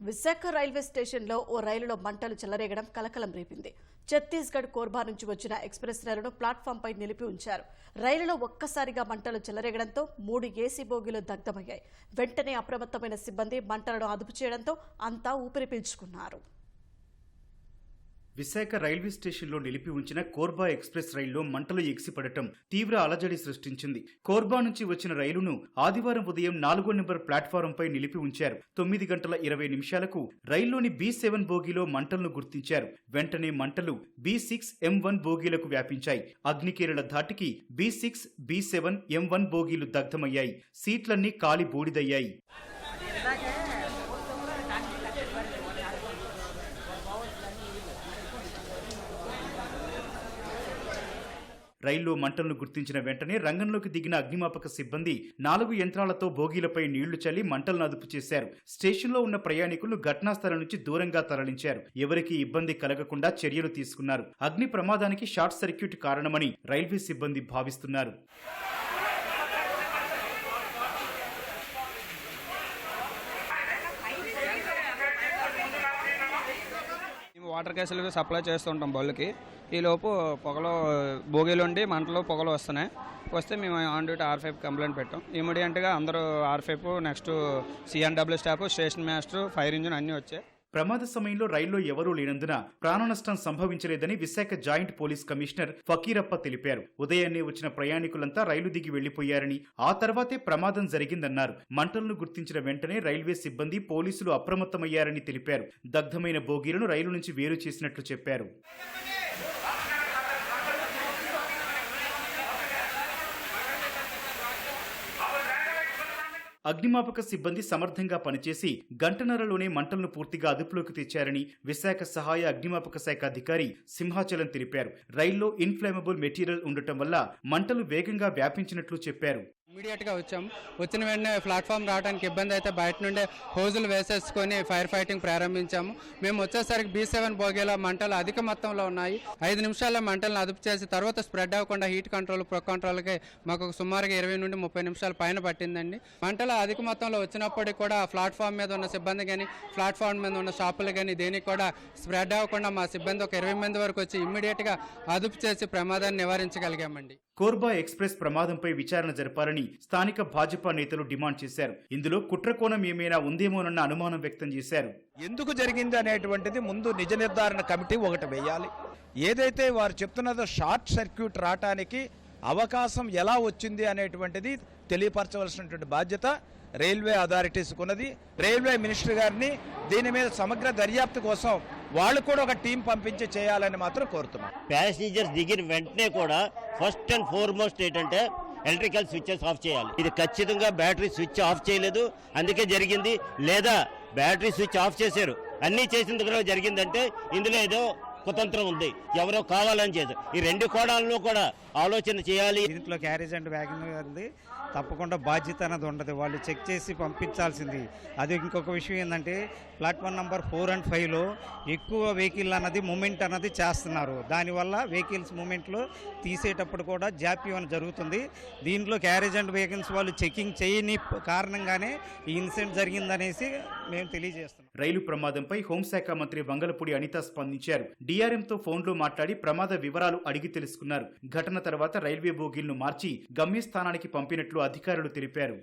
Visakha railway స్టేషన్లో ఓ రైలులో మంటలు చెలరేగడం కలకలం రేపింది. ఛత్తీస్గఢ్ కోర్బా నుంచి వచ్చిన ఎక్స్ప్రెస్ రైలును ప్లాట్ఫామ్పై నిలిపి ఉంచారు. రైలులో ఒక్కసారిగా మంటలు చెలరేగడంతో 3 ఏసీ బోగీలు దగ్ధమయ్యాయి. వెంటనే అప్రమత్తమైన సిబ్బంది మంటలను అదుపు చేయడంతో అంతా ఊపిరి పీల్చుకున్నారు. విశాఖ రైల్వే స్టేషన్లో నిలిపి ఉంచిన కోర్బా ఎక్స్ప్రెస్ రైల్లో మంటలు ఎగిసిపడటం తీవ్ర అలజడి సృష్టించింది. కోర్బా నుంచి వచ్చిన రైలును ఆదివారం ఉదయం 4వ నెంబర్ ప్లాట్ఫారంపై నిలిపి ఉంచారు. 9 గంటల 20 నిమిషాలకు రైల్లోని B7 బోగీలో మంటలను గుర్తించారు. వెంటనే మంటలు B6, M1 బోగీలకు వ్యాపించాయి. అగ్నికేరళ ధాటికి B6, B7, M1 బోగీలు దగ్ధమయ్యాయి. సీట్లన్నీ కాలి బూడిదయ్యాయి. రైల్లో మంటలను గుర్తించిన వెంటనే రంగంలోకి దిగిన అగ్నిమాపక సిబ్బంది 4 యంత్రాలతో బోగీలపై నీళ్లు చల్లి మంటలను అదుపు చేశారు. స్టేషన్లో ఉన్న ప్రయాణికులను ఘటనా స్థలం నుంచి దూరంగా తరలించారు. ఎవరికీ ఇబ్బంది కలగకుండా చర్యలు తీసుకున్నారు. అగ్ని ప్రమాదానికి షార్ట్ సర్క్యూట్ కారణమని రైల్వే సిబ్బంది భావిస్తున్నారు. వాటర్ గ్యాసులు సప్లై చేస్తుంటాం బళ్ళకి. ఈలోపు పొగలో బోగీలుండి మంటలు పొగలు వస్తే మేము ఆన్ డ్యూటీ R5 కంప్లైంట్ పెట్టాం. ఇమీడియట్గా అందరూ R5 next CNW staff, station master, fire engine అన్నీ వచ్చాయి. ప్రమాద సమయంలో రైల్లో ఎవరూ లేనందున ప్రాణ నష్టం సంభవించలేదని Visakha joint police commissioner Fakirappa తెలిపారు. ఉదయాన్నే వచ్చిన ప్రయాణికులంతా రైలు దిగి వెళ్లిపోయారని, ఆ తర్వాతే ప్రమాదం జరిగిందన్నారు. మంటలను గుర్తించిన వెంటనే రైల్వే సిబ్బంది, పోలీసులు అప్రమత్తమయ్యారని తెలిపారు. దగ్ధమైన బోగీలను రైలు నుంచి వేరు చేసినట్లు చెప్పారు. అగ్నిమాపక సిబ్బంది సమర్థంగా పనిచేసి గంటన్నరలోనే మంటలను పూర్తిగా అదుపులోకి తెచ్చారని విశాఖ సహాయ అగ్నిమాపక శాఖ అధికారి సింహాచలం తెలిపారు. రైల్లో ఇన్ఫ్లేమబుల్ మెటీరియల్ ఉండటం వల్ల మంటలు వేగంగా వ్యాపించినట్లు చెప్పారు. ఇమీడియట్గా వచ్చిన వెంటనే ప్లాట్ఫామ్ రావడానికి ఇబ్బంది అయితే బయట నుండే హోజులు వేసేసుకొని ఫైర్ ఫైటింగ్ ప్రారంభించాము. మేము వచ్చేసరికి B7 బోగీలో మంటలు అధిక మొత్తంలో ఉన్నాయి. 5 నిమిషాల్లో మంటలను అదుపు చేసి తర్వాత స్ప్రెడ్ అవ్వకుండా హీట్ కంట్రోల్, ప్రో కంట్రోల్కి మాకు సుమారుగా 20 నుండి 30 నిమిషాల పైన పట్టిందండి. మంటలు అధిక మొత్తంలో వచ్చినప్పటికీ కూడా ప్లాట్ఫామ్ మీద ఉన్న సిబ్బంది కానీ, ప్లాట్ఫామ్ మీద ఉన్న షాపులు కానీ దేనికి కూడా స్ప్రెడ్ అవ్వకుండా మా సిబ్బంది ఒక 20 మంది వరకు వచ్చి ఇమ్మీడియట్గా అదుపు చేసి ప్రమాదాన్ని నివారించగలిగామండి. కోర్బా ఎక్స్ప్రెస్ ప్రమాదంపై విచారణ జరపాలని స్థానిక భాజపా నేతలు డిమాండ్ చేశారు. ఇందులో కుట్రకోణం ఏమైనా ఉందేమోనన్న అనుమానం వ్యక్తం చేశారు. ఎందుకు జరిగింది అనేటువంటిది ముందు నిజ నిర్ధారణ కమిటీ ఒకటి వేయాలి. ఏదైతే వారు చెప్తున్నదో షార్ట్ సర్క్యూట్ రావటానికి అవకాశం ఎలా వచ్చింది అనేటువంటిది తెలియపరచవలసినటువంటి బాధ్యత రైల్వే అథారిటీస్కి ఉన్నది. రైల్వే మినిస్టర్ గారిని దీని మీద సమగ్ర దర్యాప్తు కోసం వాళ్ళు కూడా ఒక టీం పంపించి చేయాలని మాత్రం కోరుతున్నాం. ప్యాసింజర్స్ దిగిన వెంటనే కూడా ఫస్ట్ అండ్ ఫార్మోస్ట్ ఏంటంటే ఎలక్ట్రికల్ స్విచ్చెస్ ఆఫ్ చేయాలి. ఇది ఖచ్చితంగా బ్యాటరీ స్విచ్ ఆఫ్ చేయలేదు, అందుకే జరిగింది. లేదా బ్యాటరీ స్విచ్ ఆఫ్ చేశారు, అన్నీ చేసిన దగ్గర జరిగిందంటే ఇందులో ఏదో కుతంత్రం ఉంది, ఎవరో కావాలని చేశారు. ఈ 2 కోణాల్లో కూడా ఆలోచన చేయాలి. దీంట్లో క్యారేజ్ అండ్ వ్యాగన్ ఉంది, తప్పకుండా బాధ్యత అనేది ఉండదు. వాళ్ళు చెక్ చేసి పంపించాల్సింది. అది ఇంకొక విషయం ఏంటంటే ప్లాట్ఫామ్ నెంబర్ 4 and 5లో ఎక్కువ వెహికల్ అన్నది మూమెంట్ అన్నది చేస్తున్నారు. దానివల్ల వెహికల్స్ మూమెంట్లో తీసేటప్పుడు కూడా జాప్యం జరుగుతుంది. దీంట్లో క్యారేజ్ అండ్ వెహికల్స్ వాళ్ళు చెకింగ్ చేయని కారణంగానే ఈ ఇన్సిడెంట్ జరిగిందనేసి మేము తెలియజేస్తున్నాం. రైలు ప్రమాదంపై హోంశాఖ మంత్రి వంగలపూడి అనిత స్పందించారు. DRMతో ఫోన్లో మాట్లాడి ప్రమాద వివరాలు అడిగి తెలుసుకున్నారు. ఘటన తర్వాత రైల్వే బోగీలను మార్చి గమ్యస్థానానికి పంపినట్లు అధికారులు తెలిపారు.